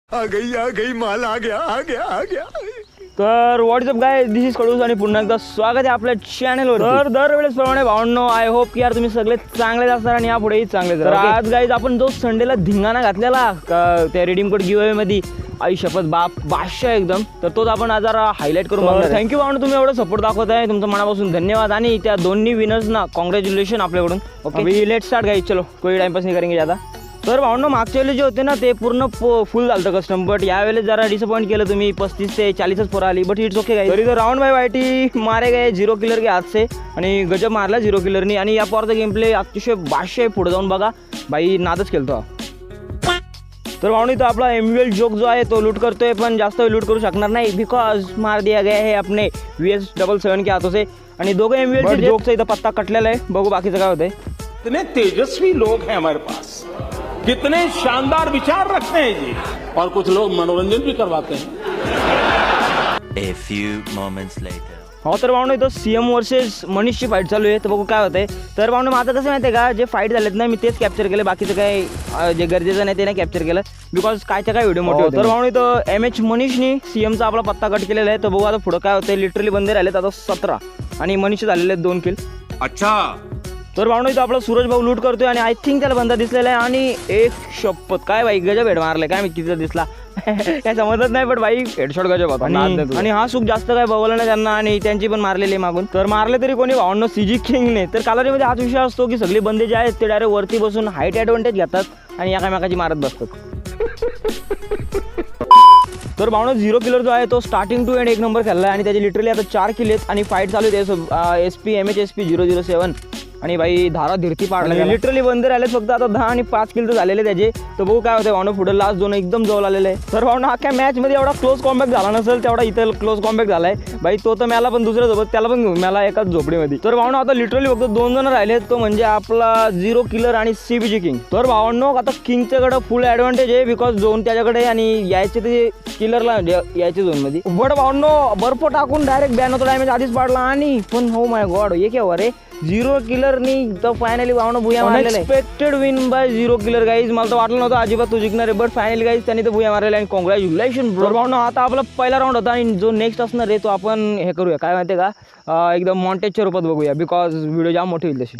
आ गई माल आ गया। तर व्हॉट्सअप गाय, दिस इज खडूस आणि पुन्हा एकदा स्वागत आहे आपल्या चॅनलवर। तर दरवेळेस प्रमाणे भावंनो, आय होप की यार तुम्ही सगळे चांगलेच असणार आणि यापुढेही चांगलेच। तर आज गाईज आपण जो संडेला धिंगाणा घातलेला त्या रिडीम कोड गिव्ह अवे मध्ये, आई शपथ बाप बादशाह एकदम, तर तोच आपण आज जरा हायलाइट करून बघणार। थँक्यू भावंनो, तुम्ही एवढं सपोर्ट दाखवत आहे, तुमचं मनापासून धन्यवाद आणि त्या दोन्ही विनर्सना कॉंग्रॅच्युलेशन आपल्याकडून। ओके लेट स्टार्ट गाईज, चलो कोई टाइमपास नाही करेंगे ज्यादा। तर भावंनो, मागच्या वेळेला जे होते ना ते पूर्ण फुल झालं कस्टम, बट यावेळेस जरा डिसअपॉइंट केलं तुम्ही, 35 से 40च पोरं आली, बट इट्स ओके गाइस। तरी तो राउंड बाय वाईटी मारे गए 0 किलर के हाथ से आणि गजब मारला 0 किलरनी। आणि या पोरचा गेम प्ले अतिशय बादशाह, पुढे जाऊन बघा भाई, नादच खेळतो। तर भावनी तो आपला एमवीएल जोक जो आहे तो लूट करतोय, पण जास्त लूट करू शकणार नाही बिकॉज मार दिया गया है अपने VS77 के हाथों से। आणि दोघं एमवीएल जोकचा इथं पत्ता कटलेला आहे, बघू बाकीचं काय होतंय। कितने तेजस्वी लोग हैं हमारे पास, कितने शानदार विचार रखते हैं जी, और कुछ लोग मनोरंजन भी करवाते हैं। A few moments later. हो तर भावनो, इथं सीएम वर्सेस मनीषची फाईट चालू आहे, तर बघू काय होतंय। तर भावनो, माझं कसं माहिती आहे का, जे फाईट झालेत ना मी तेच कॅप्चर केले, बाकीचं काय जे गरजेचं नाही ते नाही कॅप्चर केलं बिकॉज कायच्या काय व्हिडिओ मोठे होते। तर भावनो, इथं MH मनीषनी सीएमचा आपला पत्ता कट केलेला आहे, तर बघू आता पुढं काय होतंय। लिटरली बंदे राहिलेत आता 17 आणि मनीषचे झालेले आहेत 2 किल। अच्छा, तर भावनो, इथं आपला सूरज भाऊ लूट करतोय आणि आय थिंक त्याला बंदा दिसलेला आहे आणि एक शपथ काय भाई गजब हेड मारले, काय मी कितीचा दिसला काय समजत नाही, पण भाई हेडशॉट गजब होता। आणि हा सुख जास्त काय बघवलं नाही त्यांना आणि त्यांची पण मारलेली मागून, तर मारले तरी कोणी भावनो CG किंगने। तर कालारीमध्ये हाच विषय असतो की सगळे बंदे जे आहेत ते डायरेक्ट वरती बसून हाईट ॲडव्हान्टेज घेतात आणि एकामेकाची मारत बसतात। तर भावनो, 0 किलर जो आहे तो स्टार्टिंग टू एंड 1 नंबर खेळला आणि त्याचे लिटरली आता 4 किल आहेत आणि फाईट चालू आहे SP MH 007 आणि भाई धारा धीरती पाडला। लिटरली बंदे राहिले फक्त आता 10 आणि 5 किल तर झालेले त्याचे, तर बघू काय होतं। भावनो, पुढे लास्ट 2 एकदम जवळ आलेले आहे। तर भावनो, अख्या मॅच मध्ये एवढा क्लोज कॉम्बॅक झाला नसेल तेवढा इथं क्लोज कॉम्बॅक झालाय भाई। तो तर मला पण दुसऱ्या सोबत त्याला पण घेऊन मला एकाच झोपडीमध्ये। तर भावनो, आता लिटरली फक्त 2 जण राहिले, तो म्हणजे आपला 0 किलर आणि CBG किंग। तर भावनो, आता किंगच्याकडे फुल ॲडव्हान्टेज आहे बिकॉज झोन त्याच्याकडे आणि यायचे ते किलरला यायचे झोन मध्ये। बट भावनो, बर्फ टाकून डायरेक्ट बॅन होतो, डॅमेज आधीच पाडला आणि पण हो माय गॉड एक रे 0 किलरनी तर फायनली भावनो भुया मारलेला आहे। Expected win bye 0 killer guys, मला तर वाटलं नव्हतं अजिबात तू जिंकणार आहे, बट फायनली गाईज त्यांनी तर भुया मारलेला आणि कॉंग्रॅच्युलेशन ब्रो। भावनो, आता आपला पहिला राऊंड होता आणि जो नेक्स्ट असणार आहे तो आपण हे करूया काय माहिती आहे का, एकदम मॉन्टेजच्या रूपात बघूया बिकॉज व्हिडिओ जाम मोठी होईल तशी।